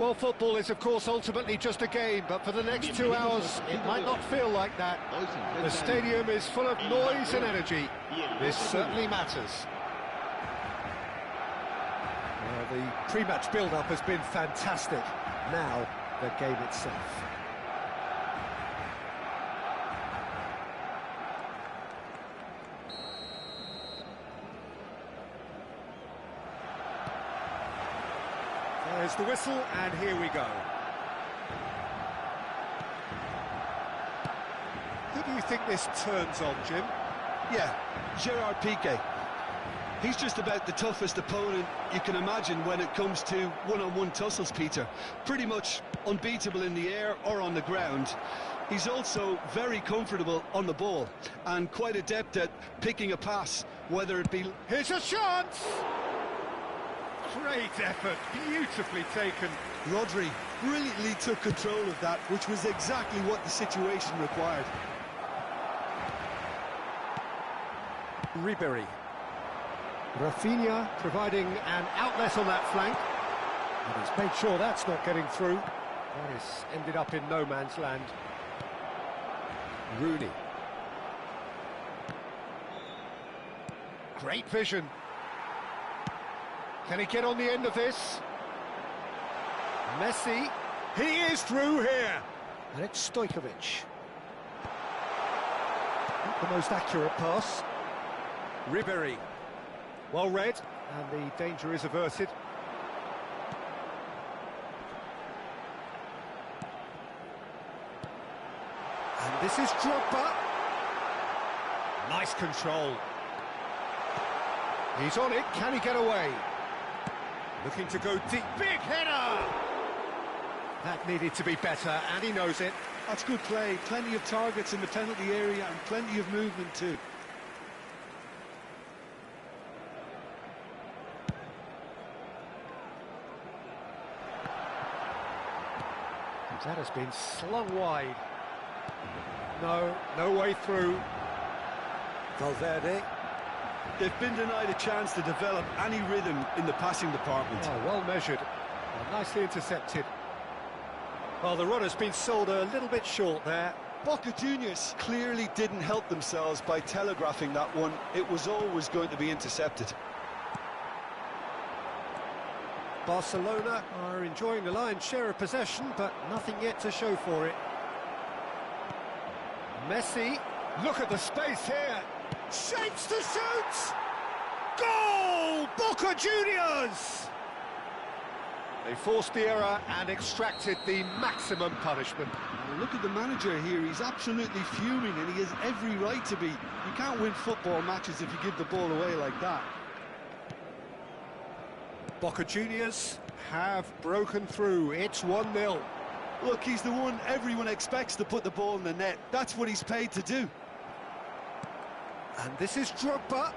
Well, football is, of course, ultimately just a game, but for the next 2 hours, it might not feel like that. The stadium is full of noise and energy. This certainly matters. Well, the pre-match build-up has been fantastic. Now, the game itself. There's the whistle, and here we go. Who do you think this turns on, Jim? Yeah, Gerard Piqué. He's just about the toughest opponent you can imagine when it comes to one-on-one tussles, Peter. Pretty much unbeatable in the air or on the ground. He's also very comfortable on the ball and quite adept at picking a pass, whether it be... Here's a chance! Great effort, beautifully taken. Rodri brilliantly took control of that, which was exactly what the situation required. Ribery. Rafinha providing an outlet on that flank. And he's made sure that's not getting through. Morris ended up in no man's land. Rooney. Great vision. Can he get on the end of this? Messi. He is through here. And it's Stojkovic. Not the most accurate pass. Ribery. Well read, and the danger is averted. And this is Drogba. Nice control. He's on it, can he get away? Looking to go deep, big header! That needed to be better, and he knows it. That's good play, plenty of targets in the penalty area and plenty of movement too. That has been slung wide. No way through. Valverde. They've been denied a chance to develop any rhythm in the passing department. Oh, well measured. Well, nicely intercepted. Well, the run has been sold a little bit short there. Boca Juniors clearly didn't help themselves by telegraphing that one. It was always going to be intercepted. Barcelona are enjoying the lion's share of possession, but nothing yet to show for it. Messi, look at the space here. Shapes to shoot! Goal! Boca Juniors! They forced the error and extracted the maximum punishment. Well, look at the manager here, he's absolutely fuming and he has every right to be. You can't win football matches if you give the ball away like that. Boca Juniors have broken through. It's 1-0. Look, he's the one everyone expects to put the ball in the net. That's what he's paid to do. And this is Drogba.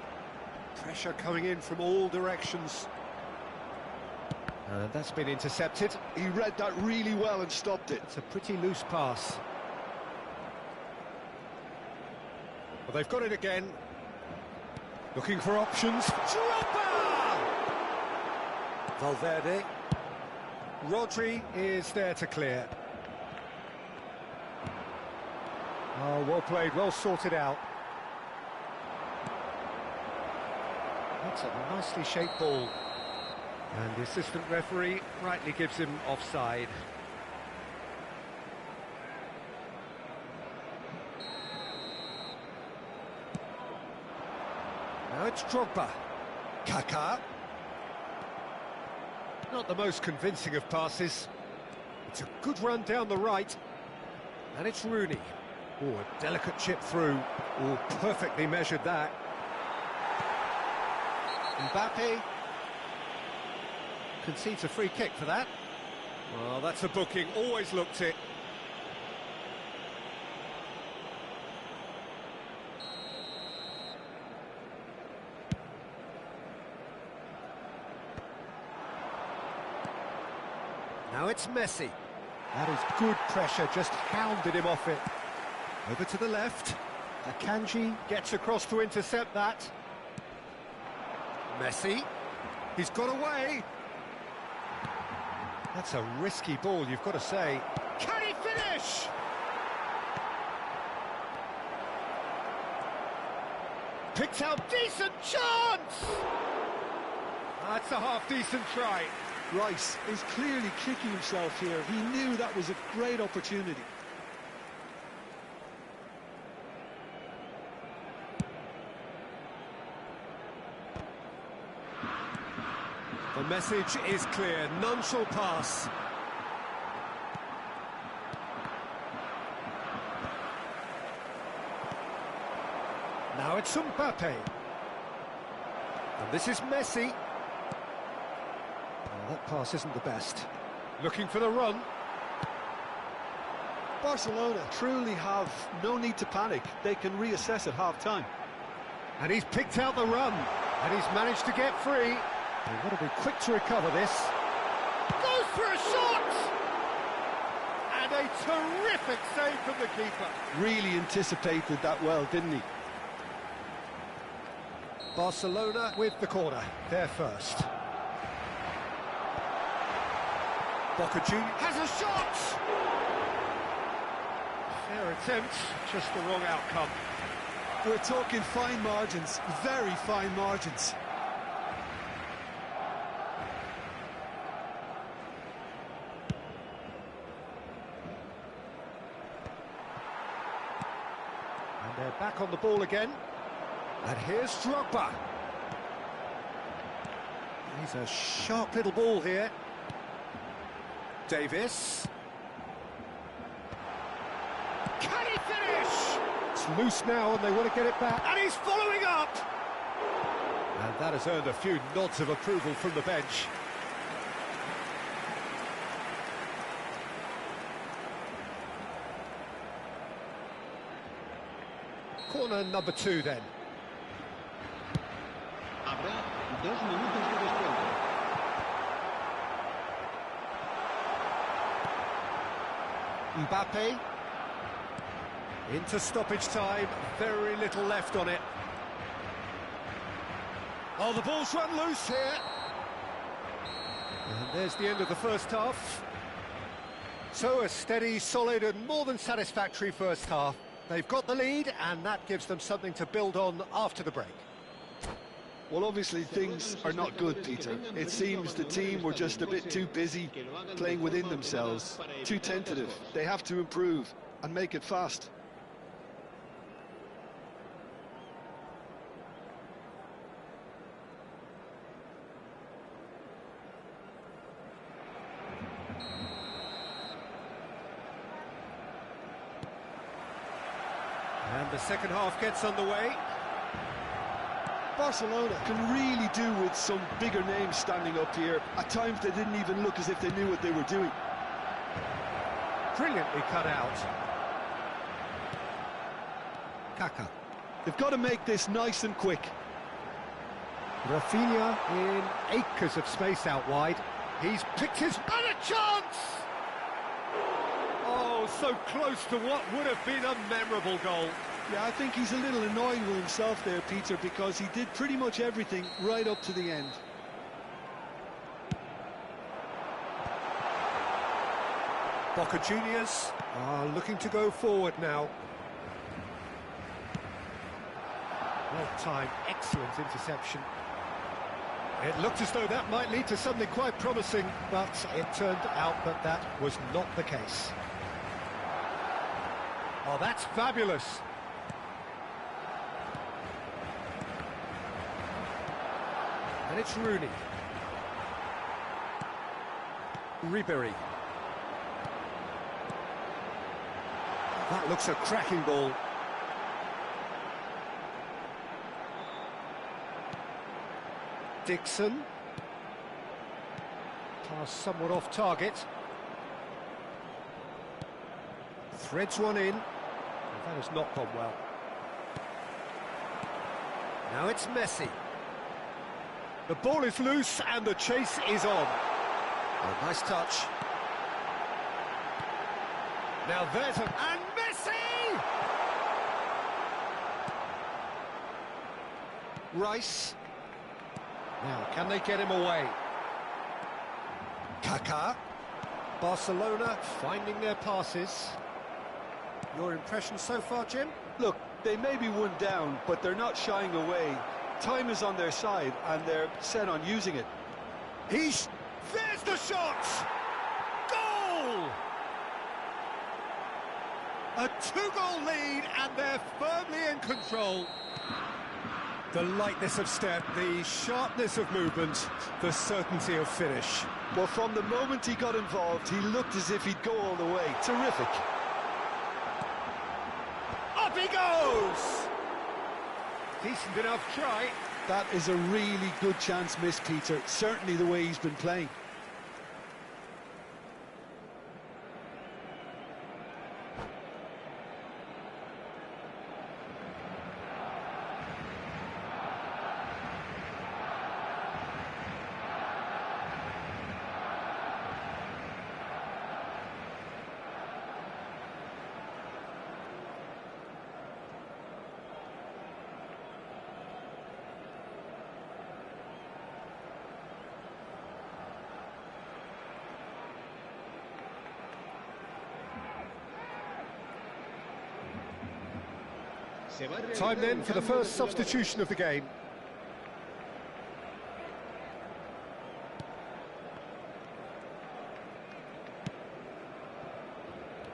Pressure coming in from all directions. And that's been intercepted. He read that really well and stopped it. It's a pretty loose pass. Well, they've got it again. Looking for options. Drogba! Valverde. Rodri is there to clear. Oh, well played, well sorted out. That's a nicely shaped ball. And the assistant referee rightly gives him offside. Now it's Drogba. Kaká. Not the most convincing of passes. It's a good run down the right. And it's Rooney. Oh, a delicate chip through. Oh, perfectly measured that. Mbappe concedes a free kick for that. Well, that's a booking. Always looked it. Now it's Messi. That is good pressure, just hounded him off it. Over to the left. Akanji gets across to intercept that. Messi. He's got away. That's a risky ball, you've got to say. Can he finish? Picks out decent chance! That's a half-decent try. Rice is clearly kicking himself here. He knew that was a great opportunity. The message is clear, none shall pass. Now it's Mbappe. And this is Messi. Oh, that pass isn't the best. Looking for the run. Barcelona truly have no need to panic. They can reassess at half-time. And he's picked out the run. And he's managed to get free. They've got to be quick to recover this. Goes for a shot! And a terrific save from the keeper. Really anticipated that well, didn't he? Barcelona with the corner. They're first. Boca Juniors has a shot! Fair attempt, just the wrong outcome. We're talking fine margins, very fine margins. And they're back on the ball again. And here's Drogba. He's a sharp little ball here. Davis. Can he finish? It's loose now and they want to get it back. And he's following up! And that has earned a few nods of approval from the bench. Corner number 2 then. Habrá 2 minutos de descuento. Mbappe. Into stoppage time, very little left on it. Oh, the ball's run loose here. And there's the end of the first half. So a steady, solid and more than satisfactory first half. They've got the lead and that gives them something to build on after the break. Well, obviously things are not good, Peter. It seems the team were just a bit too busy playing within themselves, too tentative. They have to improve and make it fast. And the second half gets underway. Barcelona can really do with some bigger names standing up here. At times they didn't even look as if they knew what they were doing. Brilliantly cut out. Kaka. They've got to make this nice and quick. Rafinha in acres of space out wide. He's picked his... And a chance! Oh, so close to what would have been a memorable goal. Yeah, I think he's a little annoying with himself there, Peter, because he did pretty much everything right up to the end. Boca Juniors are looking to go forward now. Well timed, excellent interception. It looked as though that might lead to something quite promising, but it turned out that that was not the case. Oh, that's fabulous. And it's Rooney. Ribery. That looks a cracking ball. Dixon. Pass somewhat off target. Threads one in. That has not gone well. Now it's Messi. The ball is loose and the chase is on. Oh, nice touch. Now there's a... And Messi! Rice. Now, can they get him away? Kaka. Barcelona finding their passes. Your impression so far, Jim? Look, they may be one down, but they're not shying away. Time is on their side, and they're set on using it. There's the shot! Goal! A 2-goal lead, and they're firmly in control. The lightness of step, the sharpness of movement, the certainty of finish. Well, from the moment he got involved, he looked as if he'd go all the way. Terrific. Up he goes! Decent enough try. That is a really good chance missed, Peter. Certainly the way he's been playing. Time then for the first substitution of the game.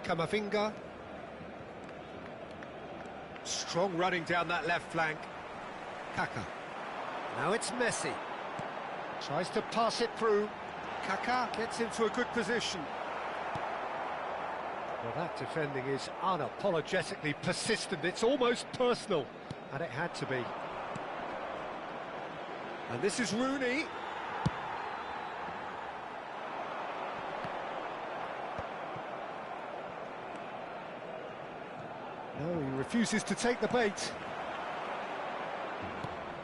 Camavinga. Strong running down that left flank. Kaká. Now it's Messi. Tries to pass it through. Kaká gets into a good position. Well, that defending is unapologetically persistent. It's almost personal, and it had to be. And this is Rooney. No, he refuses to take the bait.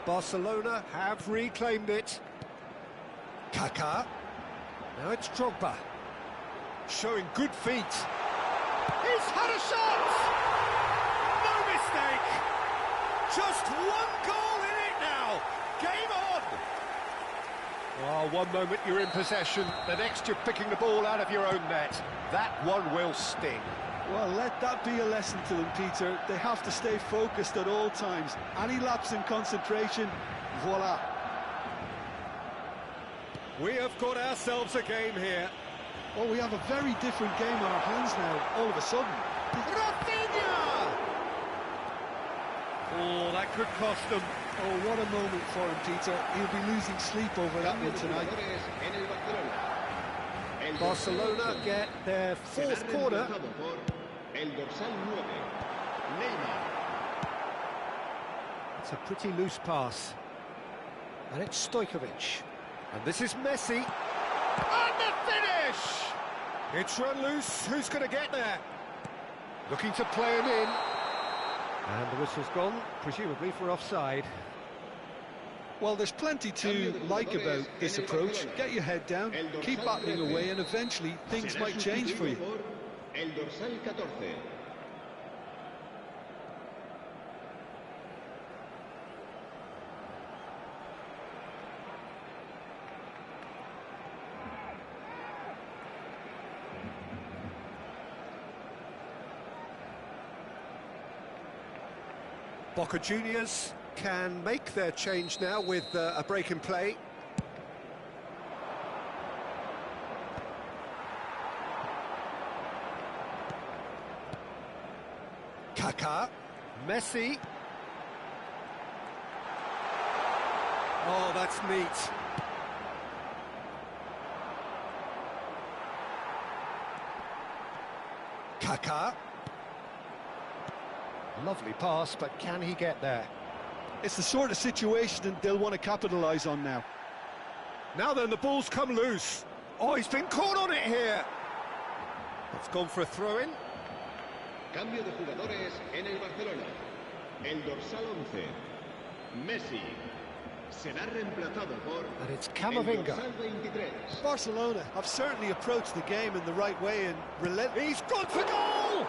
Barcelona have reclaimed it. Kaká. Now it's Drogba. Showing good feet. He's had a shot! No mistake! Just one goal in it now! Game on! Oh, one moment you're in possession, the next you're picking the ball out of your own net. That one will sting. Well, let that be a lesson to them, Peter. They have to stay focused at all times. Any lapse in concentration, voila. We have got ourselves a game here. Oh, we have a very different game on our hands now, all of a sudden. Rafinha! Oh, that could cost them. Oh, what a moment for him, Peter. He'll be losing sleep over that one tonight. Barcelona get their fourth corner. It's a pretty loose pass. And it's Stojkovic. And this is Messi. And the finish! It's run loose. Who's going to get there? Looking to play him in. And the whistle's gone, presumably for offside. Well, there's plenty to like about this approach. Get your head down, keep battling away, and eventually things might change for you. Boca Juniors can make their change now with a break in play. Kaká, Messi. Oh, that's neat. Kaká. Lovely pass, but can he get there? It's the sort of situation that they'll want to capitalise on now. Now then, the ball's come loose. Oh, he's been caught on it here. It's gone for a throw-in. Cambio de jugadores en el Barcelona. El dorsal 11, Messi, será reemplazado por And it's el Camavinga. dorsal 23. Barcelona have certainly approached the game in the right way and relentless. He's gone for goal!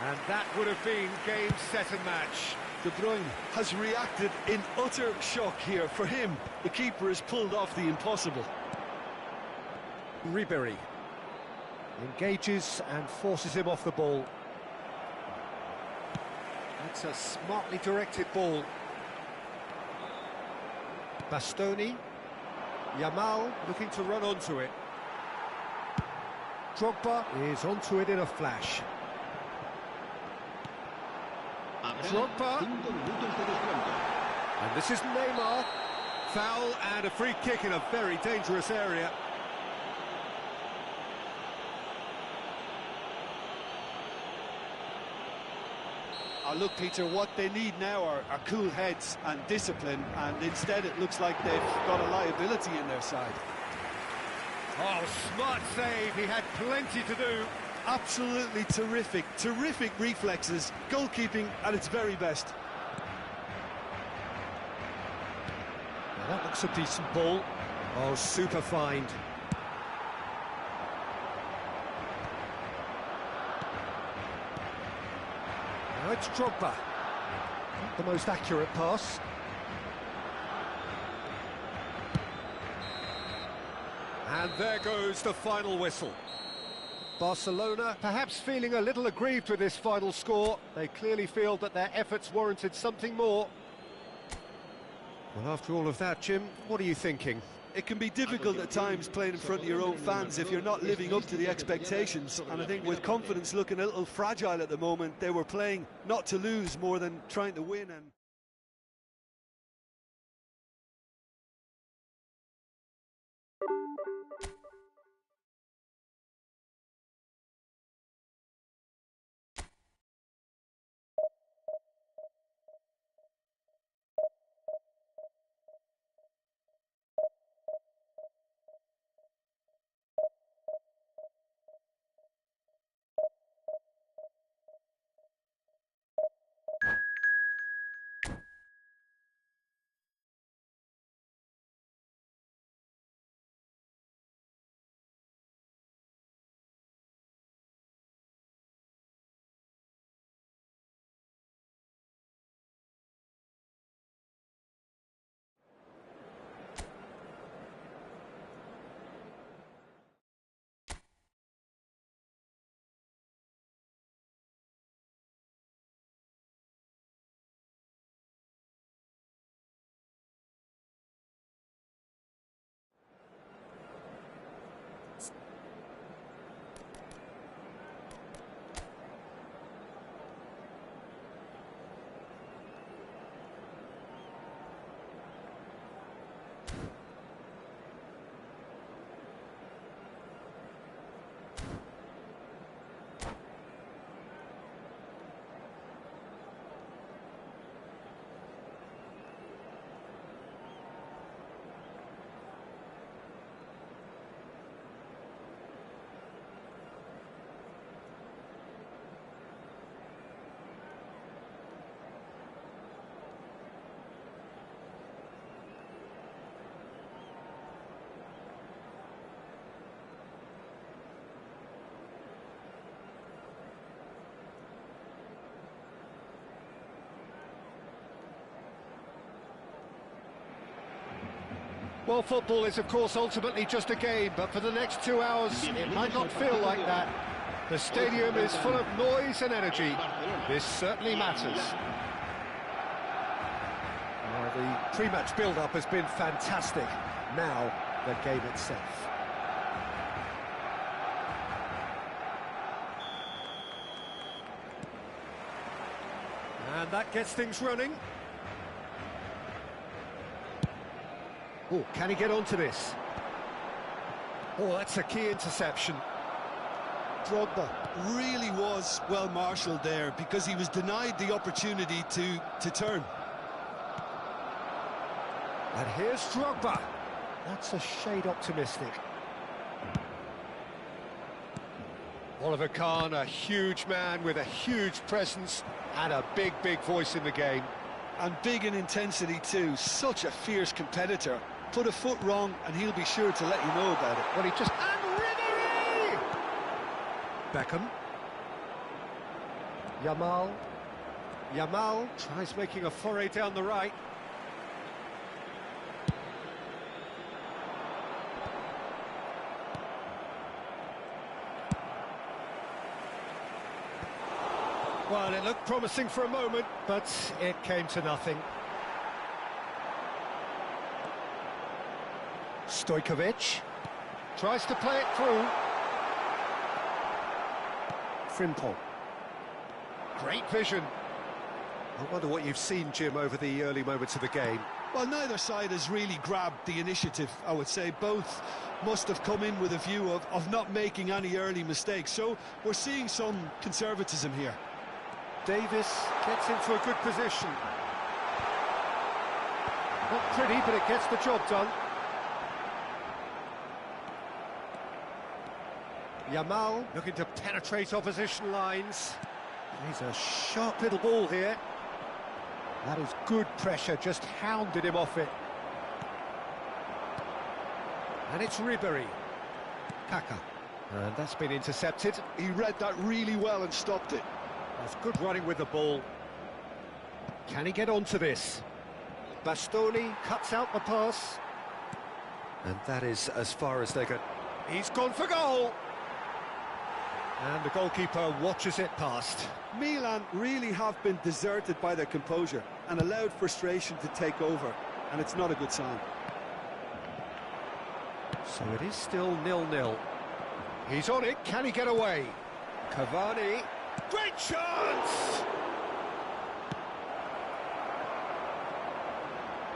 And that would have been game, set and match. De Bruyne has reacted in utter shock here. For him, the keeper has pulled off the impossible. Ribery. Engages and forces him off the ball. That's a smartly directed ball. Bastoni. Yamal looking to run onto it. Drogba is onto it in a flash. Drogba. And this is Neymar. Foul and a free kick in a very dangerous area. Look, Peter, what they need now are cool heads and discipline, and instead it looks like they've got a liability in their side. Oh, smart save, he had plenty to do. Absolutely terrific reflexes, goalkeeping at its very best. Well, that looks a decent ball. Oh, super find. Now it's Drogba. Not the most accurate pass. And there goes the final whistle. Barcelona perhaps feeling a little aggrieved with this final score. They clearly feel that their efforts warranted something more. Well, after all of that, Jim, what are you thinking? It can be difficult at times playing in front of your own fans if you're not living up to the expectations, and I think with confidence looking a little fragile at the moment, they were playing not to lose more than trying to win. And Well, football is, of course, ultimately just a game, but for the next 2 hours, it might not feel like that. The stadium is full of noise and energy. This certainly matters. The pre-match build-up has been fantastic. Now, the game itself. And that gets things running. Oh, can he get onto this? Oh, that's a key interception. Drogba really was well marshalled there because he was denied the opportunity to turn. And here's Drogba. That's a shade optimistic. Oliver Kahn, a huge man with a huge presence and a big voice in the game. And big in intensity too, such a fierce competitor. Put a foot wrong and he'll be sure to let you know about it. Well, he just... And Ribery! Beckham. Yamal. Yamal tries making a foray down the right. Well, it looked promising for a moment, but it came to nothing. Stojkovic tries to play it through. Frimpong. Great vision. I wonder what you've seen, Jim, over the early moments of the game. Well, neither side has really grabbed the initiative, I would say. Both must have come in with a view of not making any early mistakes. So we're seeing some conservatism here. Davis gets into a good position. Not pretty, but it gets the job done. Yamal looking to penetrate opposition lines. He's a sharp little ball here. That is good pressure, just hounded him off it. And it's Ribery. Kaka. And that's been intercepted. He read that really well and stopped it. That's good running with the ball. Can he get onto this? Bastoni cuts out the pass. And that is as far as they go. He's gone for goal. And the goalkeeper watches it past. Milan really have been deserted by their composure and allowed frustration to take over, and it's not a good sign. So it is still 0-0. He's on it, can he get away? Cavani, great chance!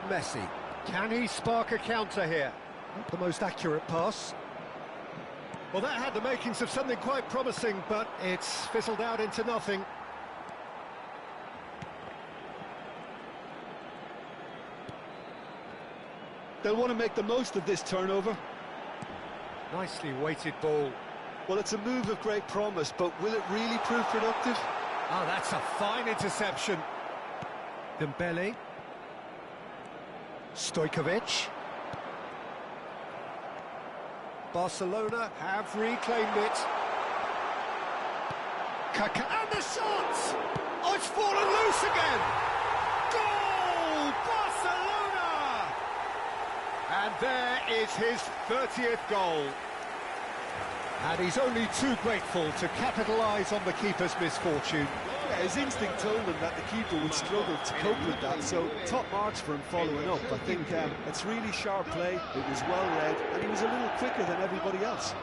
Messi, can he spark a counter here? Not the most accurate pass. Well, that had the makings of something quite promising, but it's fizzled out into nothing. They'll want to make the most of this turnover. Nicely weighted ball. Well, it's a move of great promise, but will it really prove productive? Oh, that's a fine interception. Dembele. Stojkovic. Barcelona have reclaimed it. Kaka, and the shot! Oh, it's fallen loose again! Goal! Barcelona! And there is his 30th goal. And he's only too grateful to capitalise on the keeper's misfortune. Yeah, his instinct told him that the keeper would struggle to cope with that, so top marks for him following up. I think it's really sharp play, it was well read, and he was a little quicker than everybody else.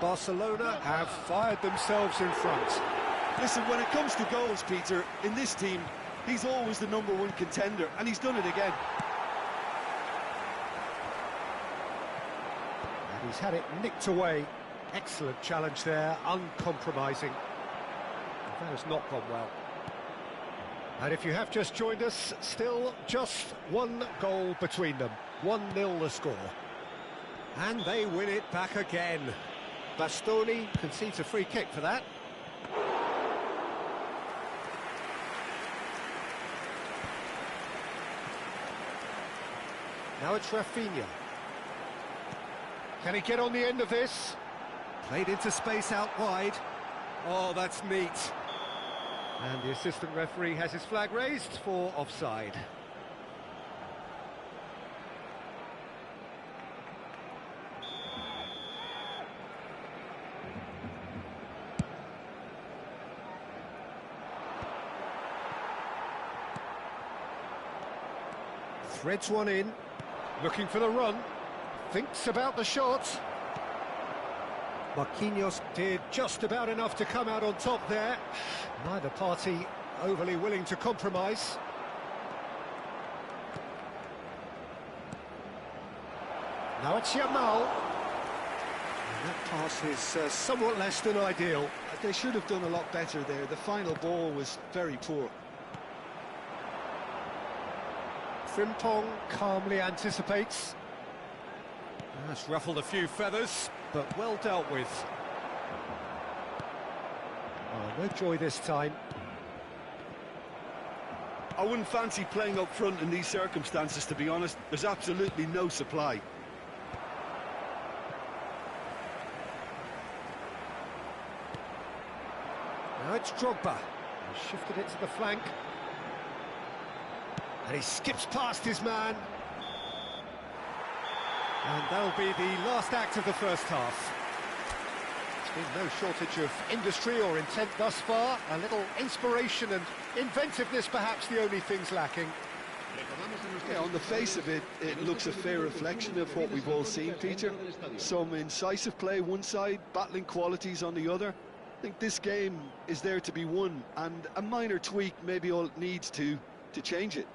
Barcelona have fired themselves in front. Listen, when it comes to goals, Peter, in this team, he's always the #1 contender, and he's done it again. And he's had it nicked away. Excellent challenge there, uncompromising. That has not gone well. And if you have just joined us, still just one goal between them. 1-0 the score. And they win it back again. Bastoni concedes a free kick for that. Now it's Rafinha. Can he get on the end of this? Played into space out wide. Oh, that's neat. And the assistant referee has his flag raised for offside. Threads one in, looking for the run, thinks about the shot. Marquinhos did just about enough to come out on top there. Neither party overly willing to compromise. Now it's Yamal. And that pass is somewhat less than ideal. They should have done a lot better there. The final ball was very poor. Frimpong calmly anticipates. That's ruffled a few feathers, but well dealt with. Oh, no joy this time. I wouldn't fancy playing up front in these circumstances, to be honest. There's absolutely no supply. Now it's Drogba. He shifted it to the flank. And he skips past his man. And that'll be the last act of the first half. Been no shortage of industry or intent thus far. A little inspiration and inventiveness, perhaps the only things lacking. Yeah, on the face of it, it looks a fair reflection of what we've all seen, Peter. Some incisive play one side, battling qualities on the other. I think this game is there to be won, and a minor tweak maybe all it needs to change it.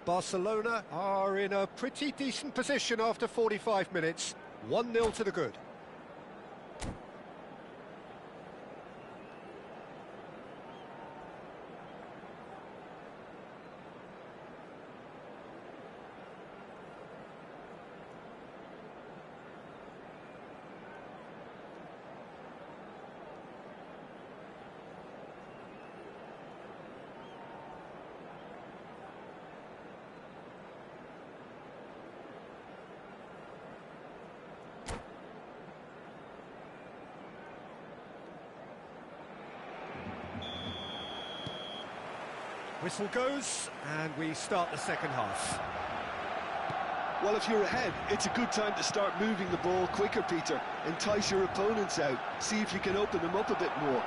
Barcelona are in a pretty decent position after 45 minutes. 1-0 to the good. Whistle goes, and we start the second half. Well, if you're ahead, it's a good time to start moving the ball quicker, Peter. Entice your opponents out. See if you can open them up a bit more.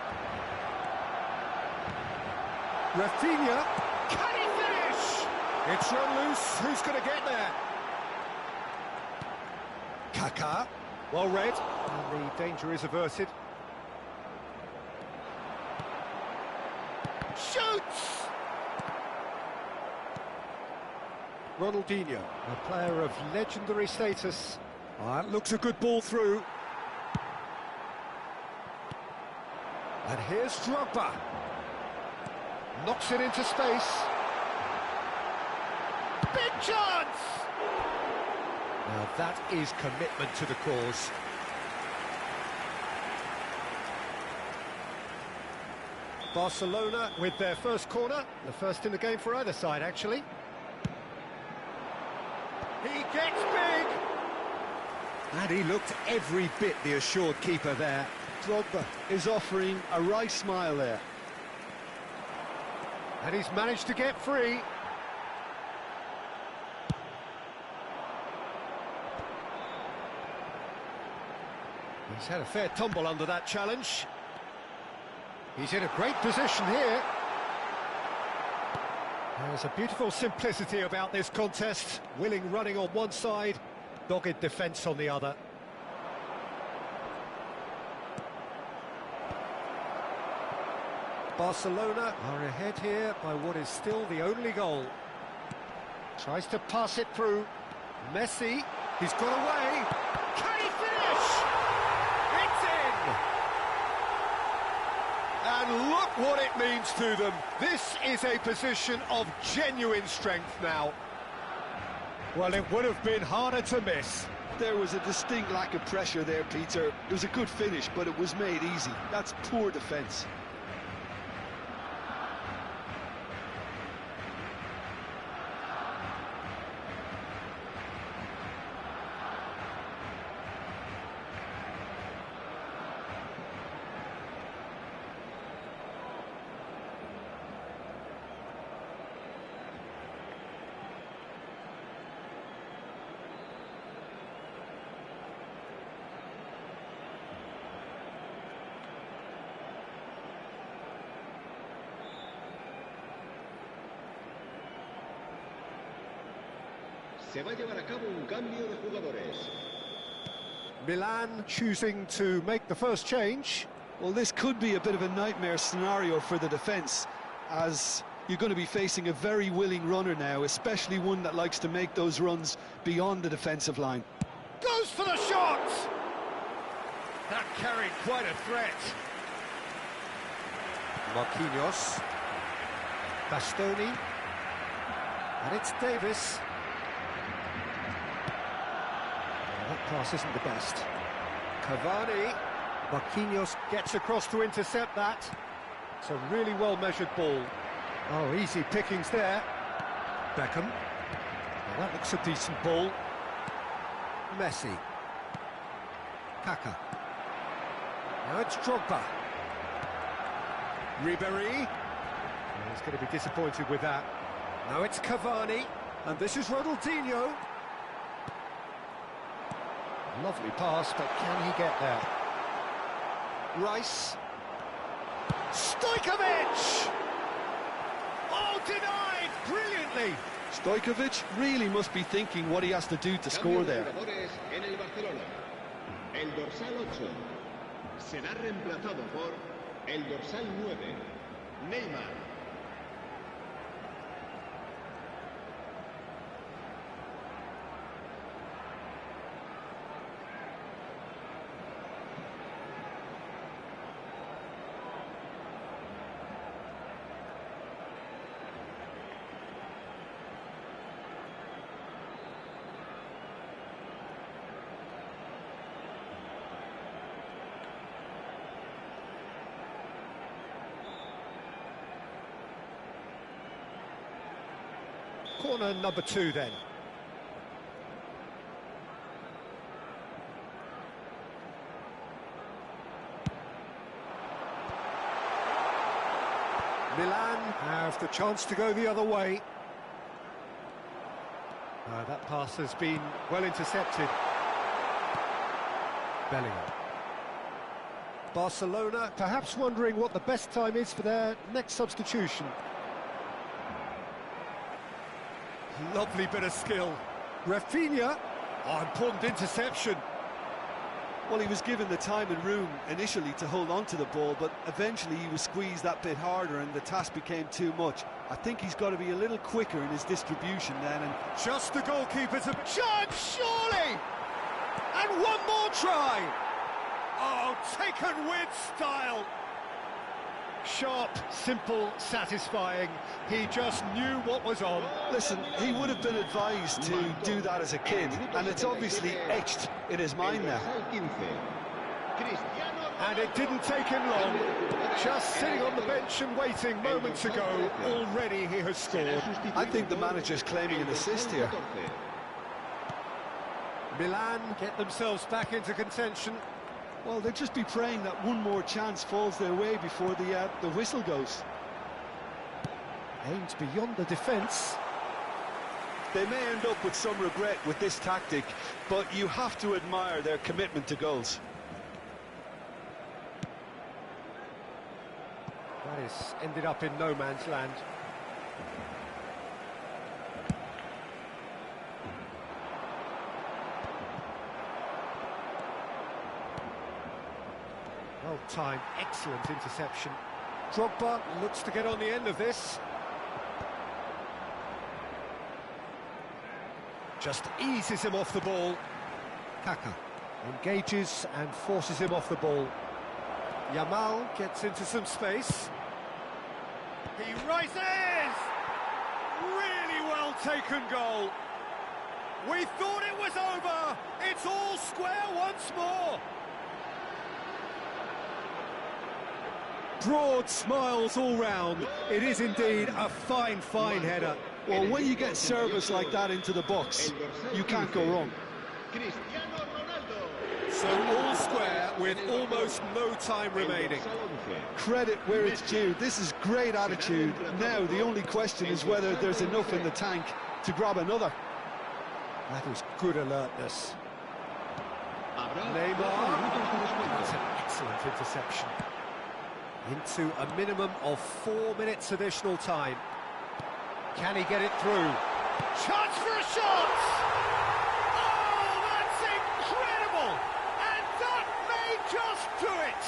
Rafinha, can he finish? It's run loose. Who's going to get there? Kaká, well read, and the danger is averted. Shoots! Ronaldinho, a player of legendary status. Looks a good ball through. And here's Drogba. Knocks it into space. Big chance! Now that is commitment to the cause. Barcelona with their first corner, the first in the game for either side, actually. He gets big! And he looked every bit the assured keeper there. Drogba is offering a wry smile there. And he's managed to get free. He's had a fair tumble under that challenge. He's in a great position here. There's a beautiful simplicity about this contest. Willing running on one side, dogged defence on the other. Barcelona are ahead here by what is still the only goal. Tries to pass it through. Messi, he's got away. Can he finish? It's in! And look what it means to them. This is a position of genuine strength now. Well, it would have been harder to miss. There was a distinct lack of pressure there, Peter. It was a good finish, but it was made easy. That's poor defence. Se va a llevar a cabo un cambio de jugadores. Milan choosing to make the first change. Well, this could be a bit of a nightmare scenario for the defence, as you're going to be facing a very willing runner now, especially one that likes to make those runs beyond the defensive line. Goes for the shot! That carried quite a threat. Marquinhos. Bastoni. And it's Davis. That pass isn't the best. Cavani. Marquinhos gets across to intercept that. It's a really well-measured ball. Oh, easy pickings there. Beckham. Well, that looks a decent ball. Messi. Kaká. Now it's Drogba. Ribéry. Oh, he's going to be disappointed with that. Now it's Cavani. And this is Ronaldinho. Lovely pass, but can he get there? Rice. Stojkovic! Oh, denied brilliantly. Stojkovic really must be thinking what he has to do to score there. En el Barcelona. El dorsal 8 será reemplazado por el dorsal 9, Neymar. Corner number 2 then. Milan have the chance to go the other way. That pass has been well intercepted. Bellingham. Barcelona perhaps wondering what the best time is for their next substitution. Lovely bit of skill. Rafinha. Oh, important interception. Well, he was given the time and room initially to hold on to the ball, but eventually he was squeezed that bit harder and the task became too much. I think he's got to be a little quicker in his distribution then. And just the goalkeeper's a chance, surely! And one more try! Oh, taken with style! Sharp, simple, satisfying. He just knew what was on. Listen, he would have been advised to do that as a kid, and it's obviously etched in his mind now. And it didn't take him long. Just sitting on the bench and waiting moments ago, already he has scored. I think the manager's claiming an assist here. Milan get themselves back into contention. Well, they'll just be praying that one more chance falls their way before the whistle goes. Aimed beyond the defence. They may end up with some regret with this tactic, but you have to admire their commitment to goals. That has ended up in no man's land. Well timed, excellent interception. Drogba looks to get on the end of this. Just eases him off the ball. Kaka engages and forces him off the ball. Yamal gets into some space. He rises! Really well taken goal. We thought it was over. It's all square once more. Broad smiles all round. It is indeed a fine, fine header. Well, when you get service like that into the box, you can't go wrong. So all square with almost no time remaining. Credit where it's due. This is great attitude. Now the only question is whether there's enough in the tank to grab another. That is good alertness. Neymar. That's an excellent interception. Into a minimum of 4 minutes additional time. Can he get it through? Chance for a shot! Oh, that's incredible! And that may just do it!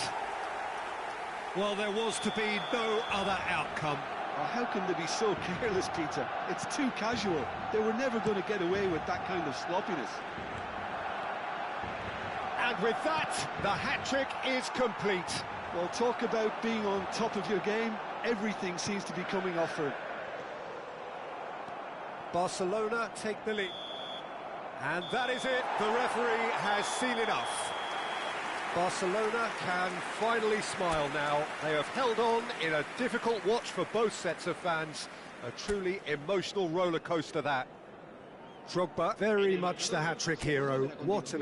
Well, there was to be no other outcome. Oh, how can they be so careless, Peter? It's too casual. They were never going to get away with that kind of sloppiness. And with that, the hat-trick is complete. Well, talk about being on top of your game. Everything seems to be coming off for it. Barcelona take the lead. And that is it. The referee has seen enough. Barcelona can finally smile now. They have held on in a difficult watch for both sets of fans. A truly emotional roller coaster that. Drogba, very much the hat-trick hero. What an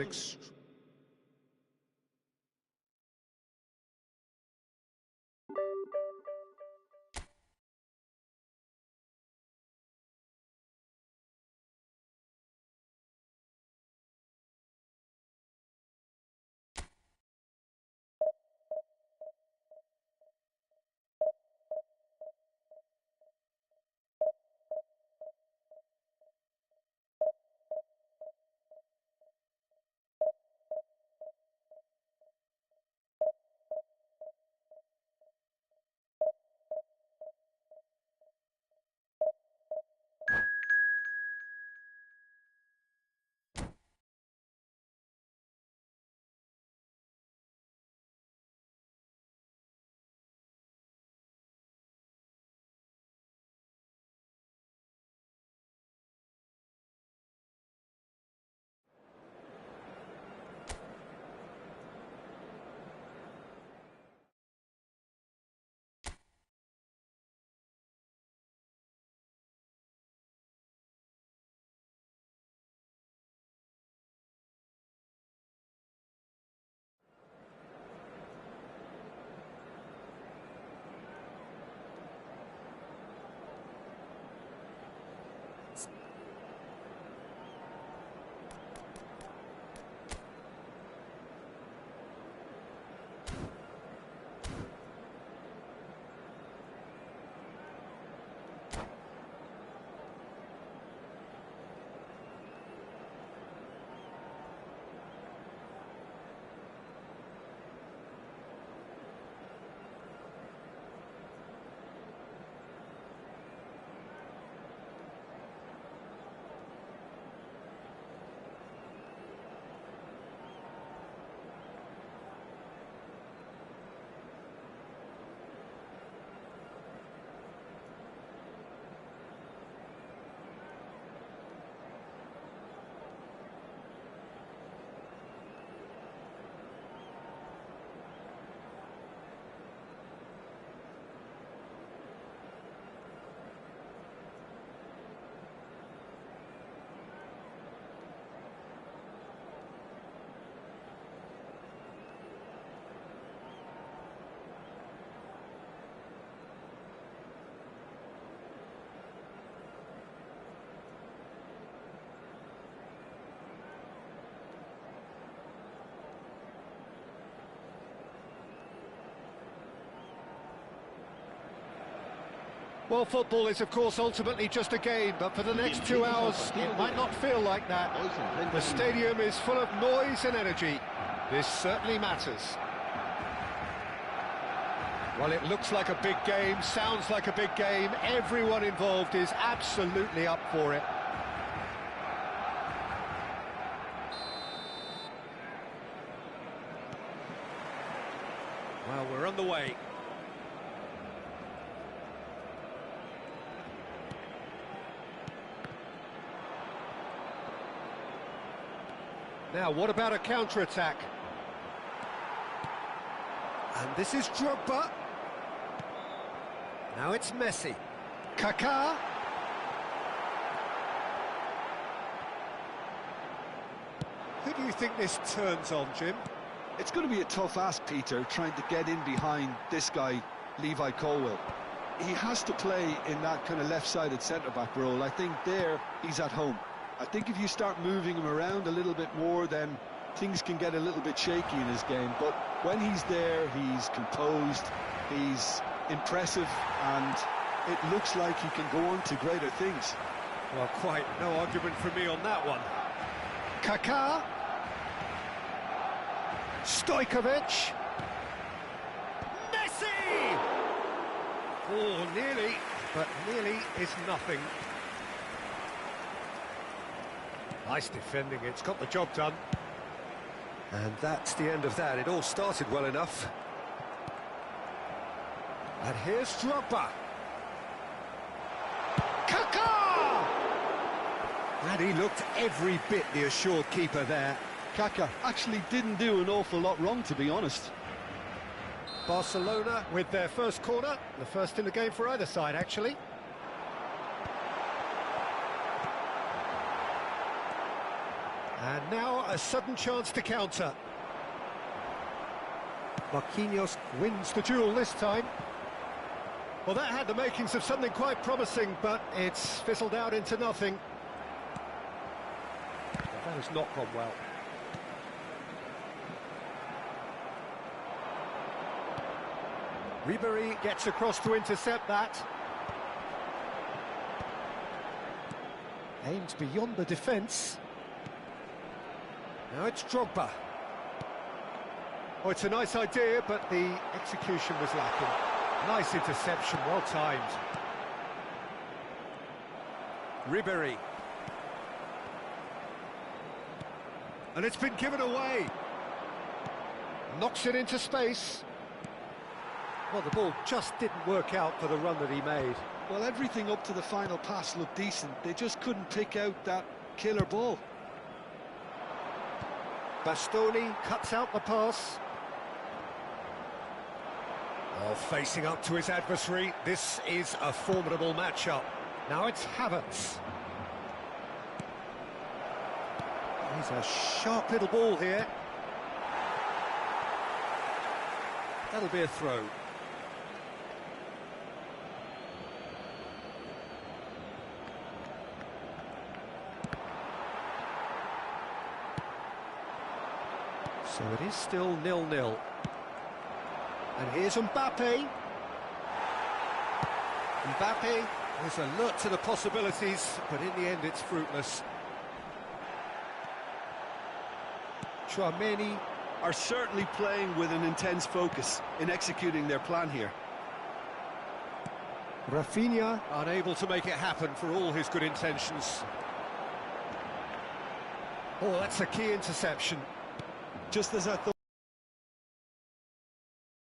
Well, football is, of course, ultimately just a game, but for the next 2 hours, it might not feel like that. The stadium is full of noise and energy. This certainly matters. Well, it looks like a big game, sounds like a big game. Everyone involved is absolutely up for it. Well, we're on the way. Now, what about a counter-attack? And this is Drogba. Now it's Messi. Kaká. Who do you think this turns on, Jim? It's going to be a tough ask, Peter, trying to get in behind this guy, Levi Colwill. He has to play in that kind of left-sided centre-back role. I think there he's at home. I think if you start moving him around a little bit more, then things can get a little bit shaky in his game. But when he's there, he's composed, he's impressive, and it looks like he can go on to greater things. Well, quite no argument from me on that one. Kaká. Stojkovic. Messi! Oh, nearly, but nearly is nothing. Nice defending, it's got the job done. And that's the end of that. It all started well enough. And here's Drogba. Kaká! And he looked every bit the assured keeper there. Kaká actually didn't do an awful lot wrong, to be honest. Barcelona with their first corner, the first in the game for either side, actually. And now a sudden chance to counter. Marquinhos wins the duel this time. Well, that had the makings of something quite promising, but it's fizzled out into nothing. Well, that has not gone well. Ribery gets across to intercept that. Aims beyond the defence. Now it's Drogba. Oh, it's a nice idea, but the execution was lacking. Nice interception, well timed. Ribery. And it's been given away. Knocks it into space. Well, the ball just didn't work out for the run that he made. Well, everything up to the final pass looked decent. They just couldn't pick out that killer ball. Bastoni cuts out the pass. Oh, facing up to his adversary. This is a formidable matchup. Now it's Havertz. He's a sharp little ball here. That'll be a throw. So it is still 0-0. And here's Mbappe. Mbappe is alert to the possibilities, but in the end it's fruitless. Tchouaméni are certainly playing with an intense focus in executing their plan here. Rafinha unable to make it happen for all his good intentions. Oh, that's a key interception. Just as I thought,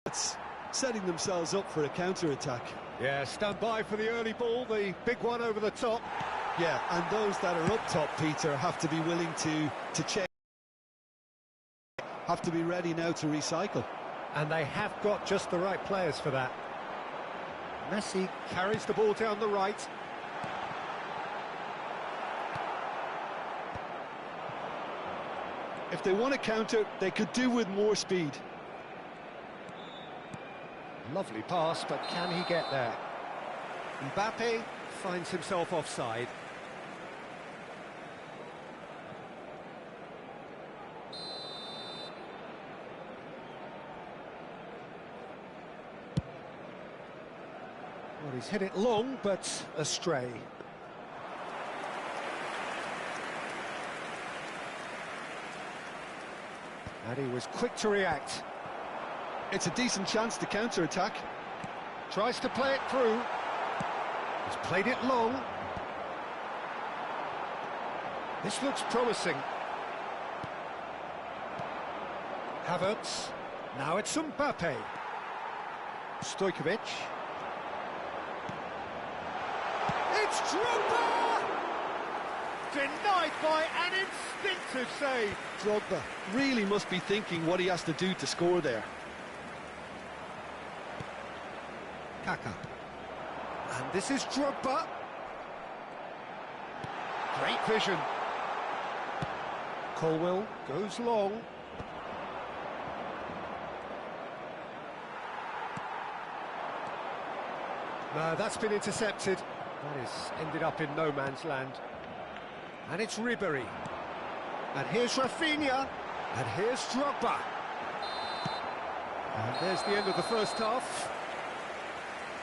it's setting themselves up for a counter-attack. Yeah, stand by for the early ball, the big one over the top. Yeah, and those that are up top, Peter, have to be willing to check. Have to be ready now to recycle. And they have got just the right players for that. Messi carries the ball down the right. If they want to counter, they could do with more speed. Lovely pass, but can he get there? Mbappe finds himself offside. Well, he's hit it long, but astray. And he was quick to react. It's a decent chance to counter-attack. Tries to play it through. He's played it long. This looks promising. Havertz. Now it's Mbappe. Stojkovic. It's Drogba! Denied by an instinctive save. Drogba really must be thinking what he has to do to score there. Kaka. And this is Drogba. Great vision. Colwill goes long. No, that's been intercepted. That is ended up in no man's land. And it's Ribery. And here's Rafinha. And here's Drogba. And there's the end of the first half.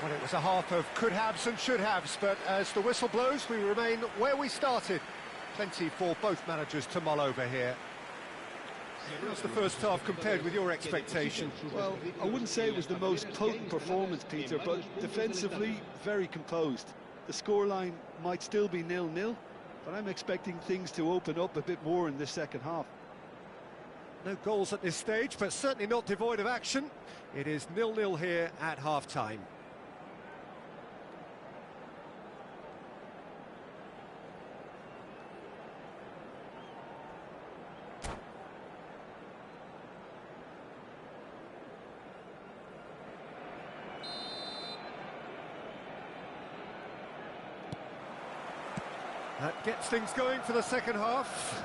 Well, it was a half of could-haves and should-haves, but as the whistle blows, we remain where we started. Plenty for both managers to mull over here. How's the first half compared with your expectation? Well, I wouldn't say it was the most potent performance, Peter, but defensively, very composed. The scoreline might still be 0-0, but I'm expecting things to open up a bit more in this second half. No goals at this stage, but certainly not devoid of action. It is 0-0 here at half-time. That gets things going for the second half.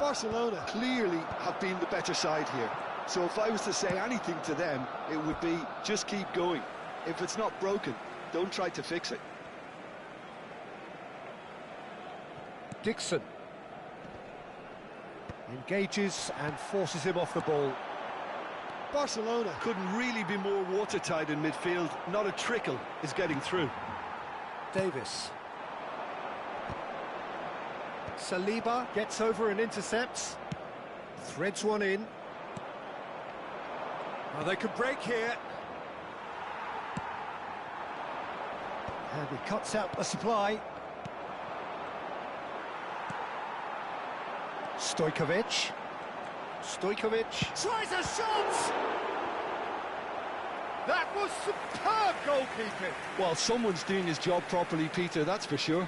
Barcelona clearly have been the better side here. So if I was to say anything to them, it would be just keep going. If it's not broken, don't try to fix it. Dixon. Engages and forces him off the ball. Barcelona couldn't really be more watertight in midfield. Not a trickle is getting through. Davis. Saliba gets over and intercepts. Threads one in. Well, they could break here. And he cuts out the supply. Stojkovic. Stojkovic tries a shot! That was superb goalkeeping. Well, someone's doing his job properly, Peter, that's for sure.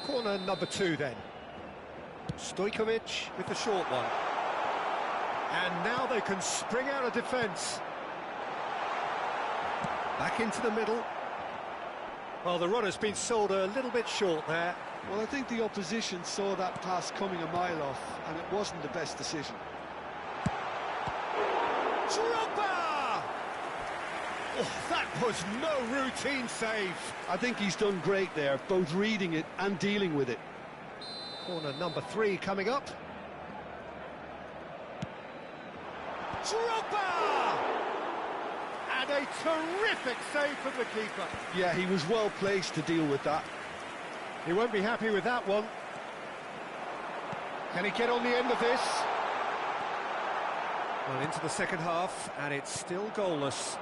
Corner number 2 then. Stojkovic with the short one. And now they can spring out of defence. Back into the middle. Well, the runner's been sold a little bit short there. Well, I think the opposition saw that pass coming a mile off, and it wasn't the best decision. Drogba! Oh, that was no routine save. I think he's done great there, both reading it and dealing with it. Corner number 3 coming up. Drogba! And a terrific save from the keeper. Yeah, he was well placed to deal with that. He won't be happy with that one. Can he get on the end of this? Well, into the second half, and it's still goalless.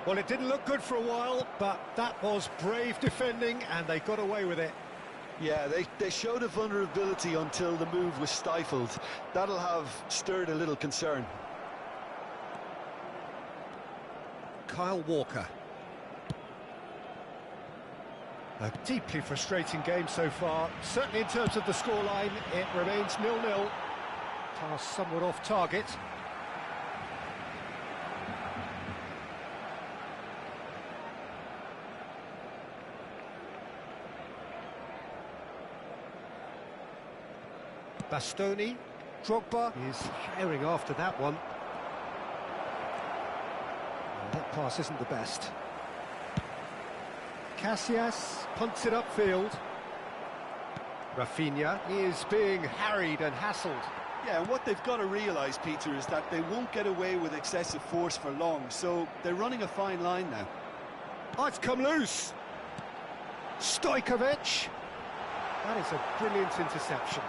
Well, it didn't look good for a while, but that was brave defending, and they got away with it. Yeah, they showed a vulnerability until the move was stifled. That'll have stirred a little concern. Kyle Walker. A deeply frustrating game so far. Certainly in terms of the scoreline, it remains 0-0. Pass somewhat off target. Bastoni. Drogba is firing after that one. Well, that pass isn't the best. Casillas punts it upfield. Rafinha is being harried and hassled. Yeah, and what they've got to realise, Peter, is that they won't get away with excessive force for long, so they're running a fine line now. Oh, it's come loose. Stojkovic. That is a brilliant interception.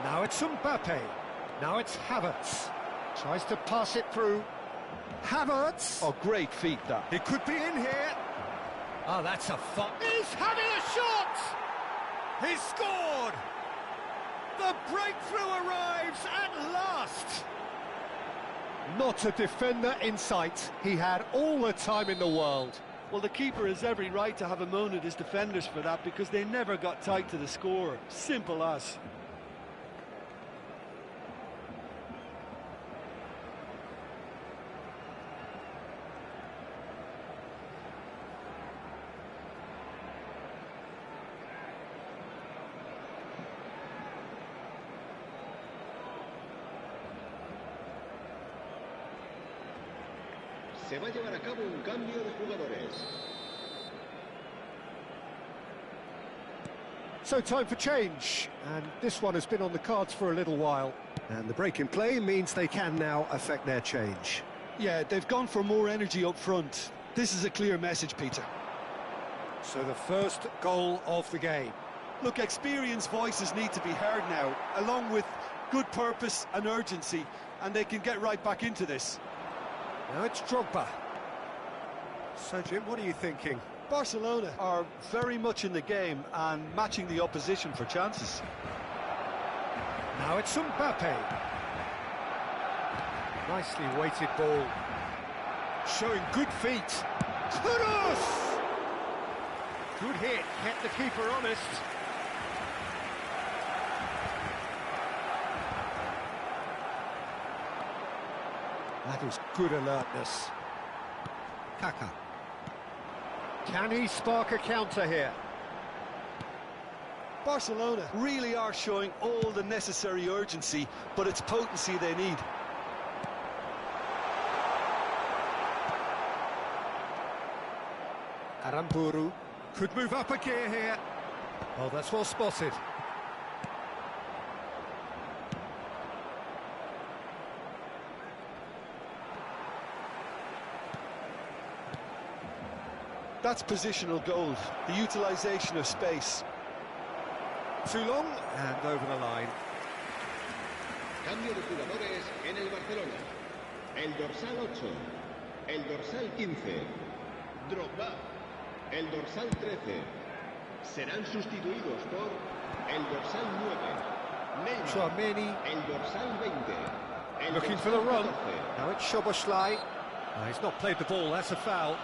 Now it's Mbappe. Now it's Havertz. Tries to pass it through. Havertz. Oh, great feat, that. He could be in here. Oh, that's a fun. He's having a shot! He's scored! The breakthrough arrives at last! Not a defender in sight. He had all the time in the world. Well, the keeper has every right to have a moan at his defenders for that because they never got tight to the score. Simple as. Se va a llevar a cabo un cambio de jugadores. So time for change, and this one has been on the cards for a little while. And the break in play means they can now affect their change. Yeah, they've gone for more energy up front. This is a clear message, Peter. So the first goal of the game. Look, experienced voices need to be heard now, along with good purpose and urgency, and they can get right back into this. Now it's Drogba. So, Jim, what are you thinking? Barcelona are very much in the game and matching the opposition for chances. Now it's Mbappe. Nicely weighted ball. Showing good feet. Kudos! Good hit, kept the keeper honest. That is good alertness. Kaka. Can he spark a counter here? Barcelona really are showing all the necessary urgency, but it's potency they need. Aramburu could move up a gear here. Oh, that's well spotted. That's positional gold, the utilisation of space. Too long, and over the line. Cambio de jugadores en el Barcelona. El dorsal 8, el dorsal 15, Drogba, el dorsal 13. Serán sustituidos por el dorsal 9, Neymar, Chouameni. el dorsal 20. El Looking dorsal for the run. 14. Now it's Szoboszlai. Oh, he's not played the ball, that's a foul.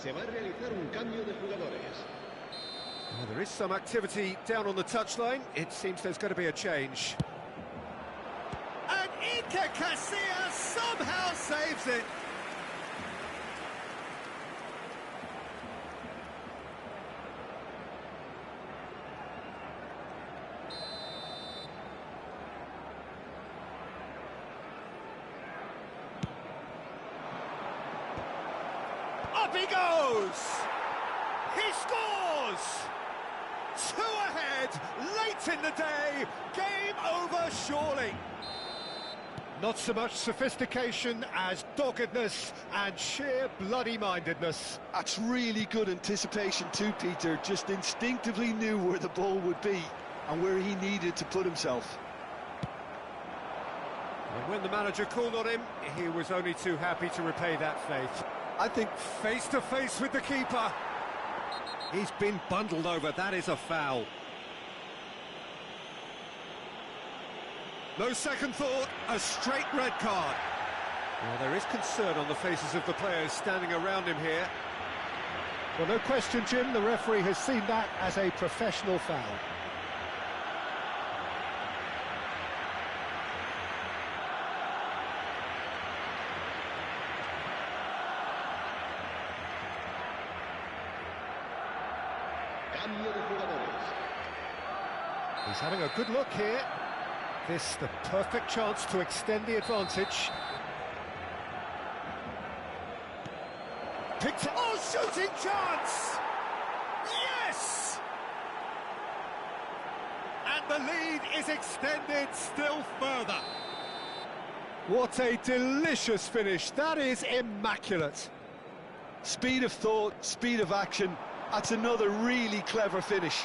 Se va a realizar un cambio de jugadores. Well, there is some activity down on the touchline. It seems there's going to be a change. And Iker Casillas somehow saves it. Up he goes! He scores! Two ahead, late in the day, game over surely. Not so much sophistication as doggedness and sheer bloody-mindedness. That's really good anticipation too, Peter. Just instinctively knew where the ball would be and where he needed to put himself. And when the manager called on him, he was only too happy to repay that faith. I think face-to-face with the keeper. He's been bundled over, that is a foul. No second thought, a straight red card. Well, there is concern on the faces of the players standing around him here. Well, no question, Jim, the referee has seen that as a professional foul. Cambio de jugadores. He's having a good look here. This the perfect chance to extend the advantage. Picked it. Oh, shooting chance! Yes! And the lead is extended still further. What a delicious finish. That is immaculate. Speed of thought, speed of action. That's another really clever finish.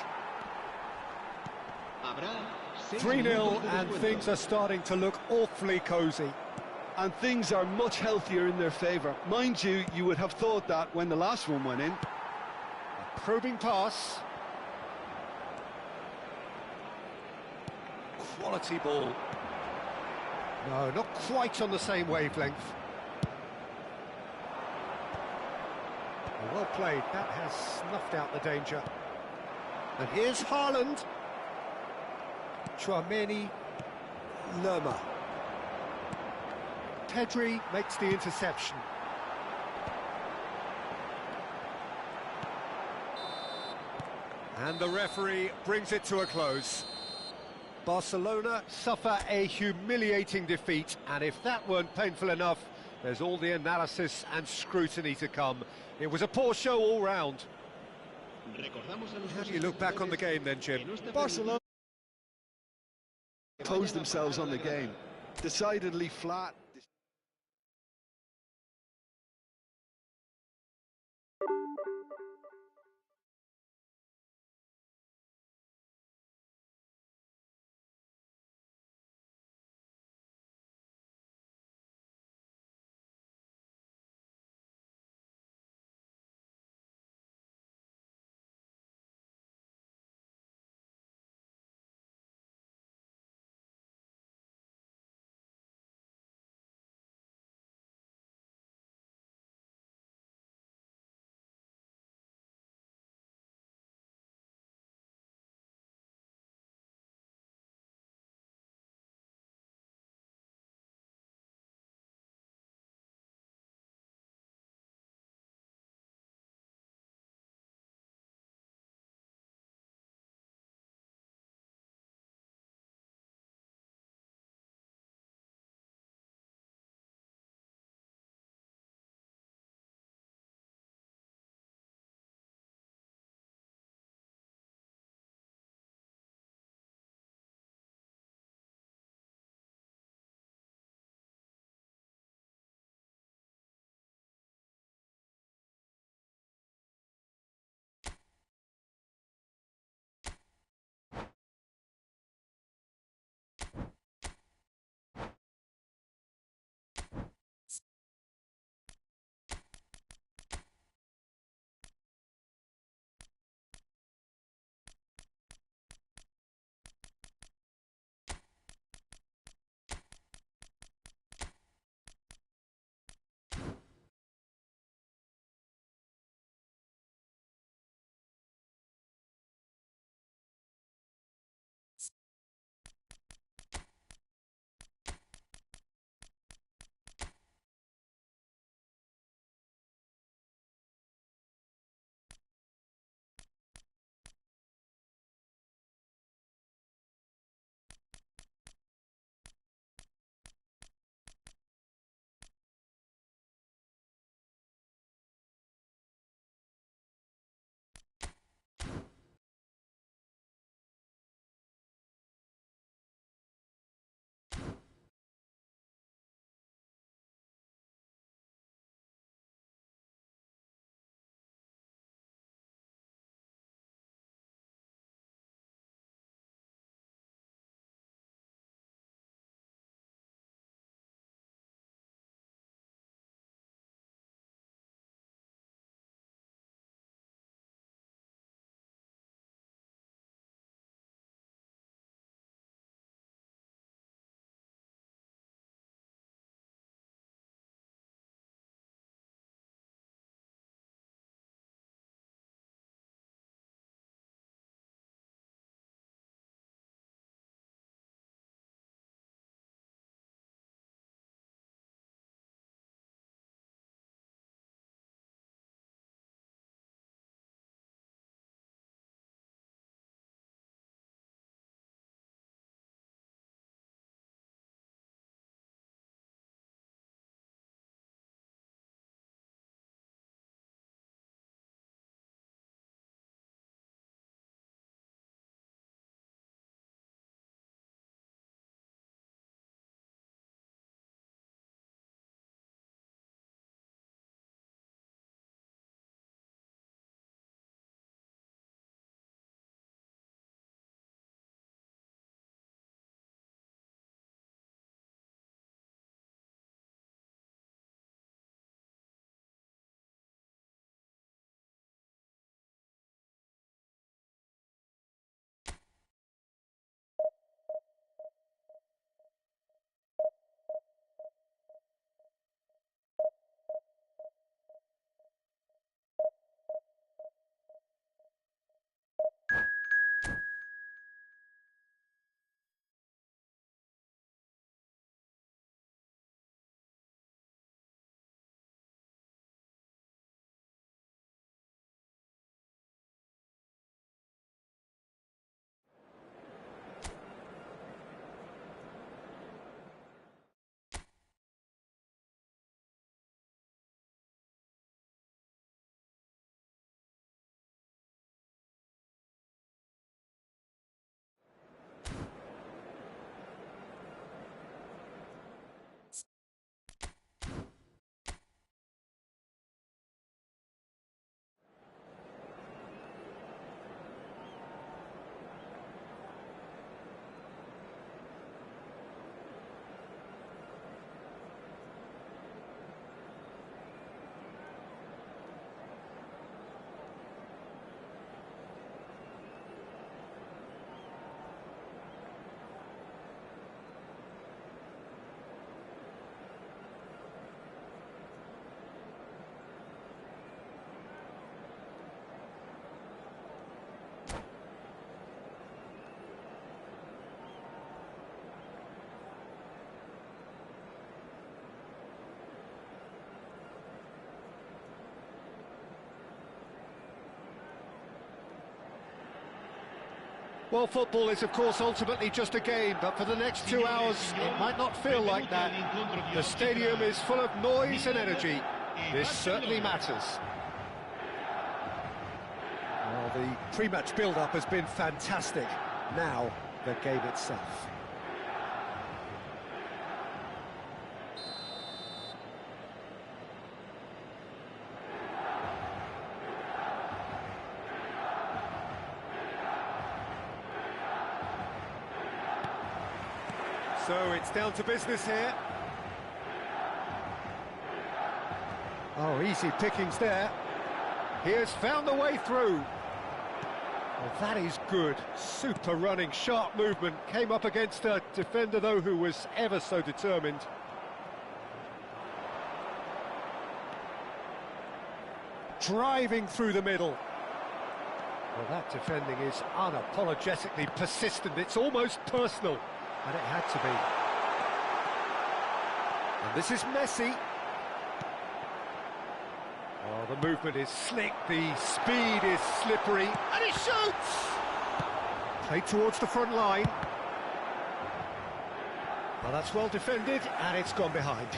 3-0 and things are starting to look awfully cosy. And things are much healthier in their favour. Mind you, you would have thought that when the last one went in. A probing pass. Quality ball. No, not quite on the same wavelength. Well played, that has snuffed out the danger. And here's Haaland. Chouameni, Lerma. Pedri makes the interception. And the referee brings it to a close. Barcelona suffer a humiliating defeat, and if that weren't painful enough, there's all the analysis and scrutiny to come. It was a poor show all round. How do you look back on the game then, Jim? Barcelona posed themselves on the game. Decidedly flat. Well, football is, of course, ultimately just a game, but for the next 2 hours, it might not feel like that. The stadium is full of noise and energy. This certainly matters. Well, the pre-match build-up has been fantastic. Now, the game itself. So it's down to business here. Oh, easy pickings there. He has found the way through. Well, that is good. Super running, sharp movement. Came up against a defender, though, who was ever so determined. Driving through the middle. Well, that defending is unapologetically persistent. It's almost personal. And it had to be. And this is Messi. Oh, the movement is slick, the speed is slippery, and he shoots! Played towards the front line. Well, that's well defended, and it's gone behind.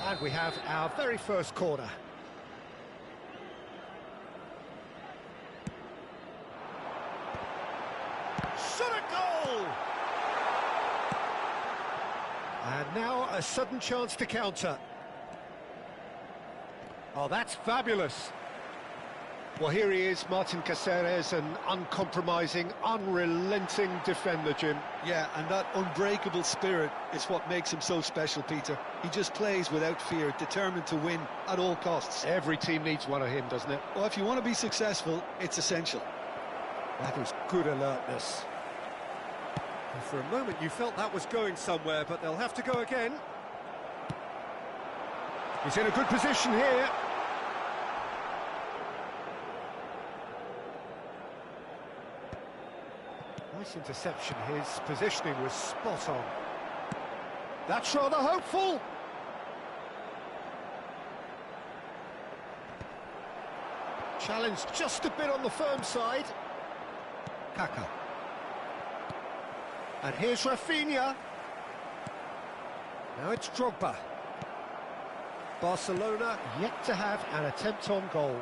And we have our very first corner. Shot a goal! And now a sudden chance to counter. Oh, that's fabulous. Well, here he is, Martin Caceres, an uncompromising, unrelenting defender, Jim. Yeah, and that unbreakable spirit is what makes him so special, Peter. He just plays without fear, determined to win at all costs. Every team needs one of him, doesn't it? Well, if you want to be successful, it's essential. That is good alertness. And for a moment you felt that was going somewhere, but they'll have to go again. He's in a good position here. Nice interception, his positioning was spot on. That's rather hopeful. Challenge just a bit on the firm side. Kaka. And here's Rafinha. Now it's Drogba. Barcelona yet to have an attempt on goal.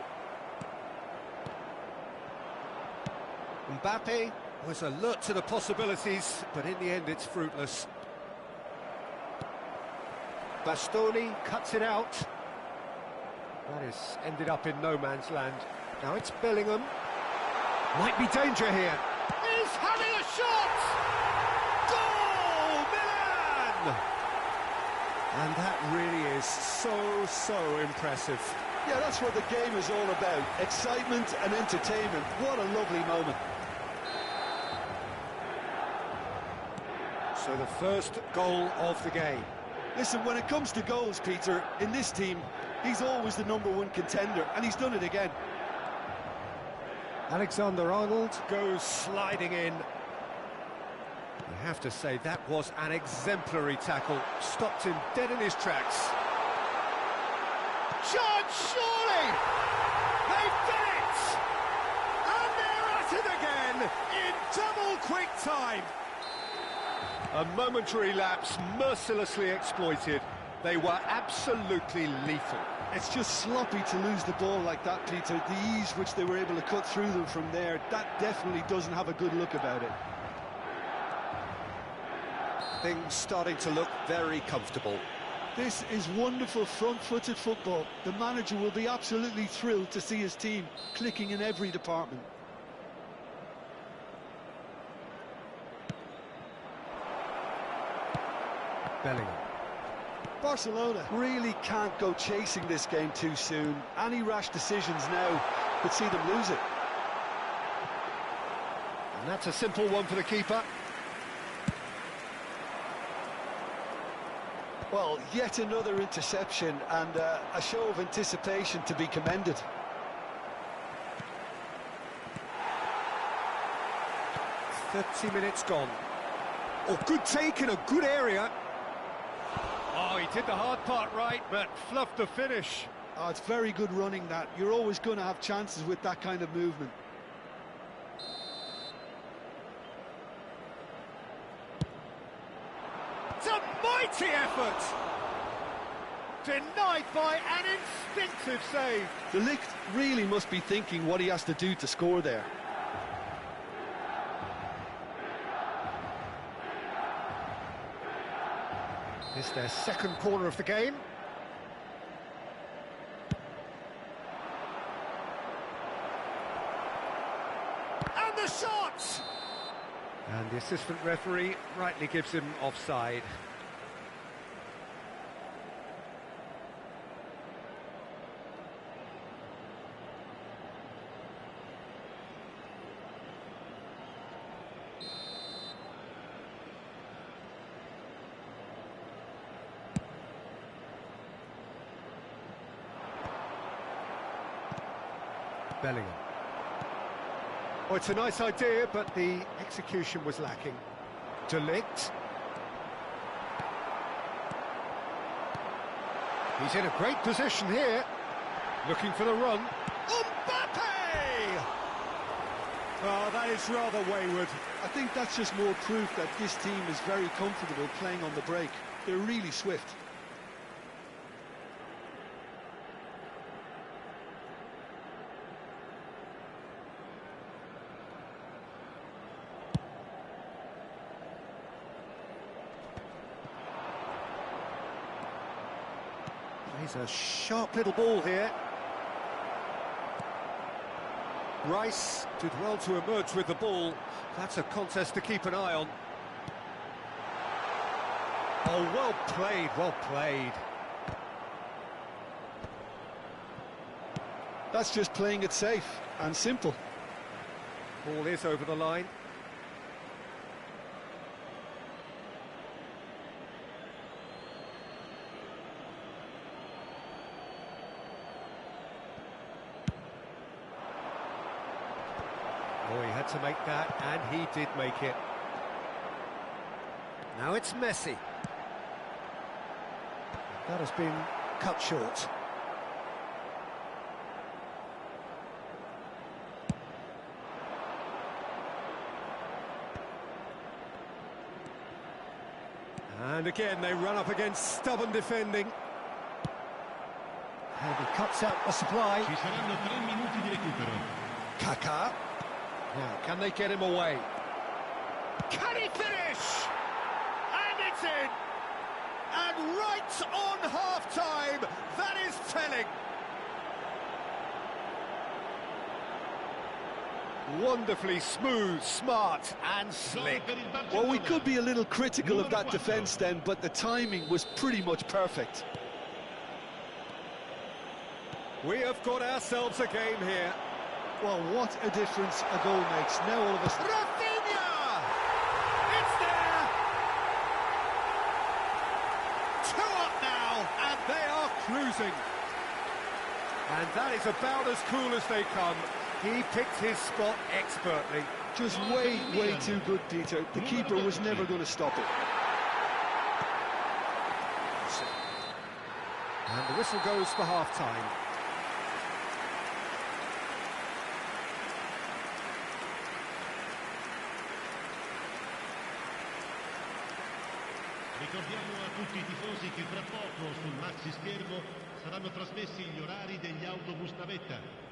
Mbappe was alert to the possibilities, but in the end it's fruitless. Bastoni cuts it out. That has ended up in no man's land. Now it's Bellingham. Might be danger here. He's having a shot! Goal! Milan! And that really is so impressive. Yeah, that's what the game is all about. Excitement and entertainment. What a lovely moment. So the first goal of the game. Listen, when it comes to goals, Peter, in this team, he's always the #1 contender, and he's done it again. Alexander-Arnold goes sliding in. You have to say, that was an exemplary tackle. Stopped him dead in his tracks. Charge, surely! They've done it! And they're at it again in double quick time. A momentary lapse mercilessly exploited. They were absolutely lethal. It's just sloppy to lose the ball like that, Peter. The ease which they were able to cut through them from there, that definitely doesn't have a good look about it. Things starting to look very comfortable. This is wonderful front-footed football. The manager will be absolutely thrilled to see his team clicking in every department. Bellingham. Barcelona really can't go chasing this game too soon. Any rash decisions now could see them lose it. And that's a simple one for the keeper. Well, yet another interception and a show of anticipation to be commended. "30 minutes gone. Oh, good take in a good area. Oh, he did the hard part right, but fluffed the finish. Oh, it's very good running that. You're always going to have chances with that kind of movement. It's a mighty effort! Denied by an instinctive save. De Ligt really must be thinking what he has to do to score there. It's their second corner of the game. And the shot! And the assistant referee rightly gives him offside. Bellingham. Oh, it's a nice idea, but the execution was lacking. De Ligt. He's in a great position here. Looking for the run. Mbappe! Oh, that is rather wayward. I think that's just more proof that this team is very comfortable playing on the break. They're really swift. He's a sharp little ball here. Rice did well to emerge with the ball. That's a contest to keep an eye on. Oh, well played, well played. That's just playing it safe and simple. Ball is over the line. Oh, he had to make that, and he did make it. Now it's Messi. That has been cut short. And again, they run up against stubborn defending. And he cuts out the supply. Ci saranno 3 minuti di recupero. Kaká. Now, can they get him away? Can he finish? And it's in! And right on half-time, that is telling. Wonderfully smooth, smart and slick. Well, we could be a little critical of that defence then, but the timing was pretty much perfect. We have got ourselves a game here. Well, what a difference a goal makes. Now all of us... Rafinha! It's there! 2 up now, and they are cruising. And that is about as cool as they come. He picked his spot expertly. Just way too good, Peter. The keeper was never going to stop it. And the whistle goes for half-time. Ricordiamo a tutti i tifosi che fra poco sul maxi schermo saranno trasmessi gli orari degli autobus navetta.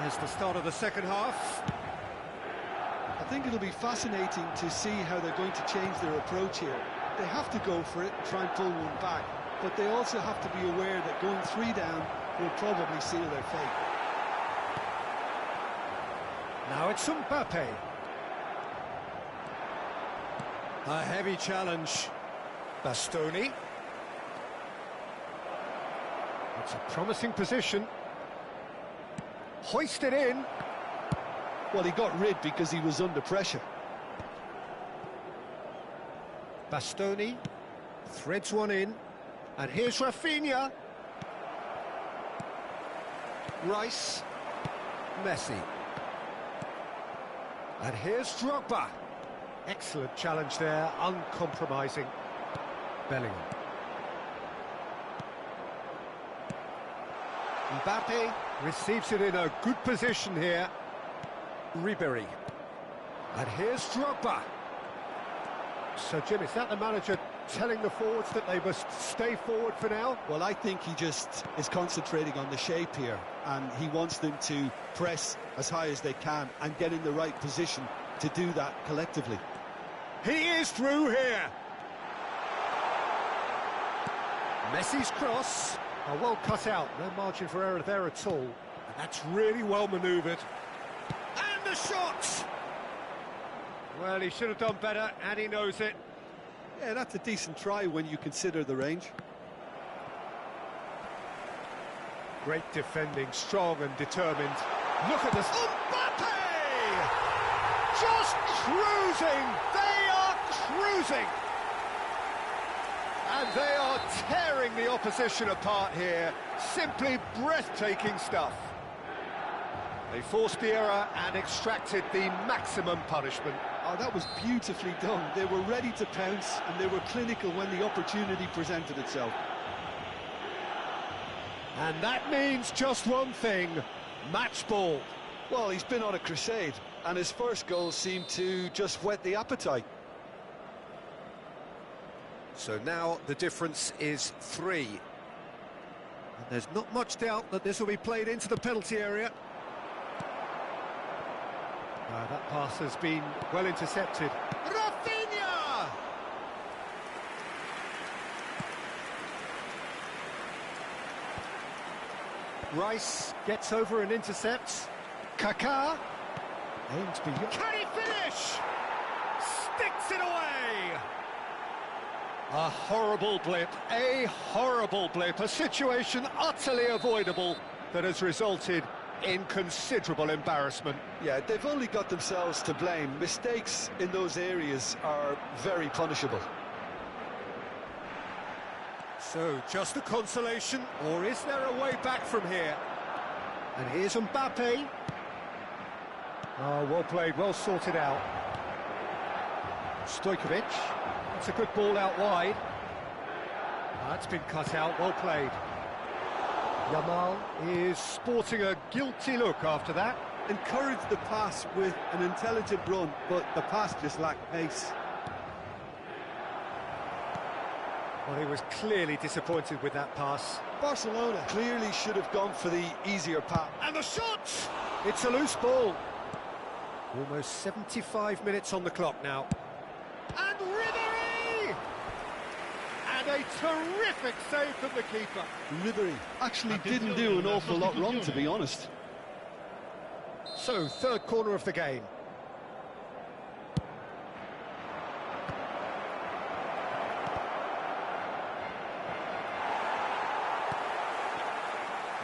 There's the start of the second half. I think it'll be fascinating to see how they're going to change their approach here. They have to go for it and try and pull one back, but they also have to be aware that going 3 down will probably seal their fate. Now it's Mbappe. A heavy challenge. Bastoni. It's a promising position. Hoisted in. Well, he got rid because he was under pressure. Bastoni threads one in, and here's Rafinha. Rice, Messi, and here's Drogba. Excellent challenge there, uncompromising. Bellingham. Mbappe receives it in a good position here. Ribery. And here's Drogba. So, Jim, is that the manager telling the forwards that they must stay forward for now? Well, I think he just is concentrating on the shape here, and he wants them to press as high as they can and get in the right position to do that collectively. He is through here. Messi's cross. Oh, well cut out. No margin for error there at all. And that's really well manoeuvred. And the shot! Well, he should have done better, and he knows it. Yeah, that's a decent try when you consider the range. Great defending, strong and determined. Look at this. Mbappe! Just cruising! They are cruising! And they are tearing the opposition apart here. Simply breathtaking stuff. They forced the error and extracted the maximum punishment. Oh, that was beautifully done. They were ready to pounce, and they were clinical when the opportunity presented itself. And that means just one thing, match ball. Well, he's been on a crusade, and his first goal seemed to just whet the appetite. So now the difference is 3. And there's not much doubt that this will be played into the penalty area. That pass has been well intercepted. Rafinha! Rice gets over and intercepts. Kaká aims beyond. Can he finish? Sticks it away! A horrible blip, a situation utterly avoidable that has resulted in considerable embarrassment. Yeah, they've only got themselves to blame. Mistakes in those areas are very punishable. So, just a consolation, or is there a way back from here? And here's Mbappe. Oh, well played, well sorted out. Stojkovic. That's a good ball out wide. That's been cut out, well played. Yamal is sporting a guilty look after that. Encouraged the pass with an intelligent run, but the pass just lacked pace. Well, he was clearly disappointed with that pass. Barcelona clearly should have gone for the easier path. And the shot! It's a loose ball. Almost 75 minutes on the clock now. And Ribery! And a terrific save from the keeper. Ribery actually didn't do an awful lot wrong, to be honest. So, third corner of the game.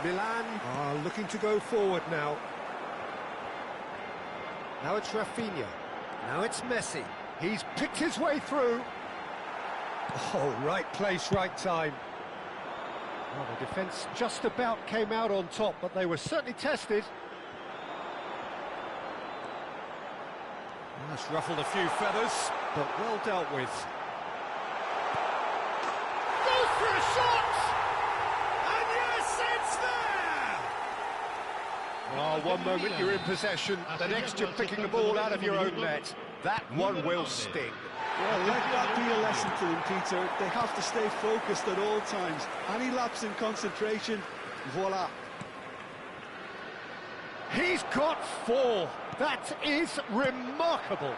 Milan are looking to go forward now. Now it's Rafinha. Now it's Messi. He's picked his way through. Oh, right place, right time. Well, the defence just about came out on top, but they were certainly tested. That's ruffled a few feathers, but well dealt with. Goes for a shot! And yes, it's there! Oh, one moment you're in possession, the next you're picking the ball out of your own net. That one will sting. Well, let that be a lesson to them, Peter. They have to stay focused at all times. Any lapse in concentration, voila. He's got 4. That is remarkable.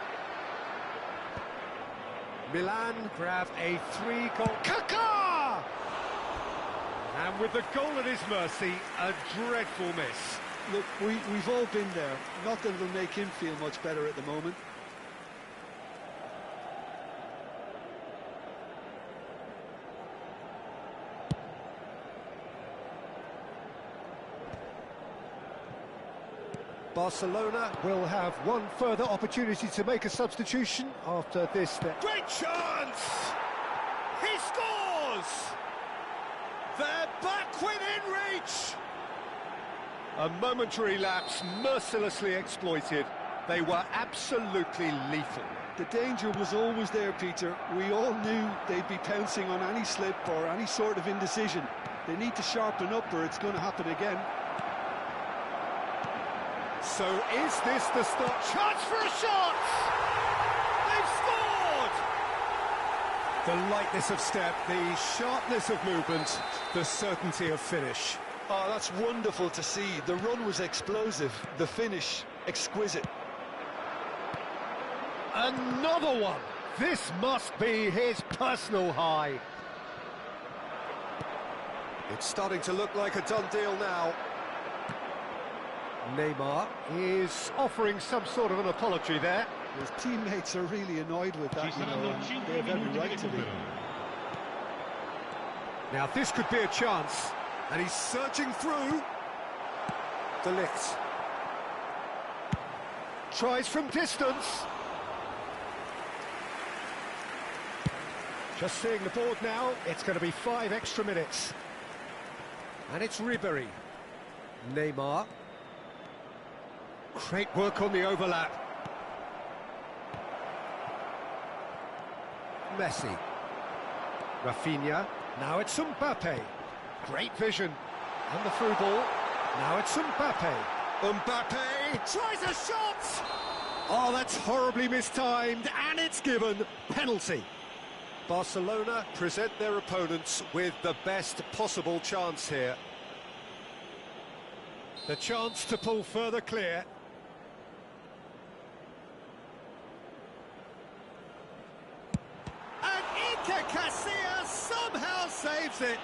Milan grab a 3-goal. Kaká! And with the goal at his mercy, a dreadful miss. Look, we've all been there. Not that it'll make him feel much better at the moment. Barcelona will have one further opportunity to make a substitution after this. Great chance! He scores! They're back within reach! A momentary lapse mercilessly exploited. They were absolutely lethal. The danger was always there, Peter. We all knew they'd be pouncing on any slip or any sort of indecision. They need to sharpen up or it's going to happen again. So is this the start? Chance for a shot! They've scored! The lightness of step, the sharpness of movement, the certainty of finish. Oh, that's wonderful to see. The run was explosive, the finish exquisite. Another one! This must be his personal high. It's starting to look like a done deal now. Neymar is offering some sort of an apology there. His teammates are really annoyed with that, you know, and they have every right to be. Now this could be a chance, and he's surging through. De Ligt tries from distance. Just seeing the board now, it's going to be 5 extra minutes. And it's Ribéry. Neymar. Great work on the overlap. Messi. Rafinha. Now it's Mbappe. Great vision. And the through ball. Now it's Mbappe. Mbappe tries a shot! Oh, that's horribly mistimed, and it's given. Penalty. Barcelona present their opponents with the best possible chance here. The chance to pull further clear. And Iker Casillas somehow saves it.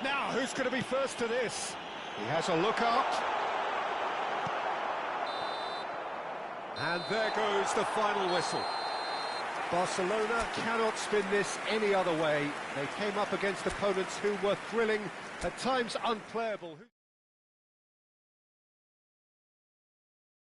Now, who's going to be first to this? He has a look up. And there goes the final whistle. Barcelona cannot spin this any other way. They came up against opponents who were thrilling, at times unplayable.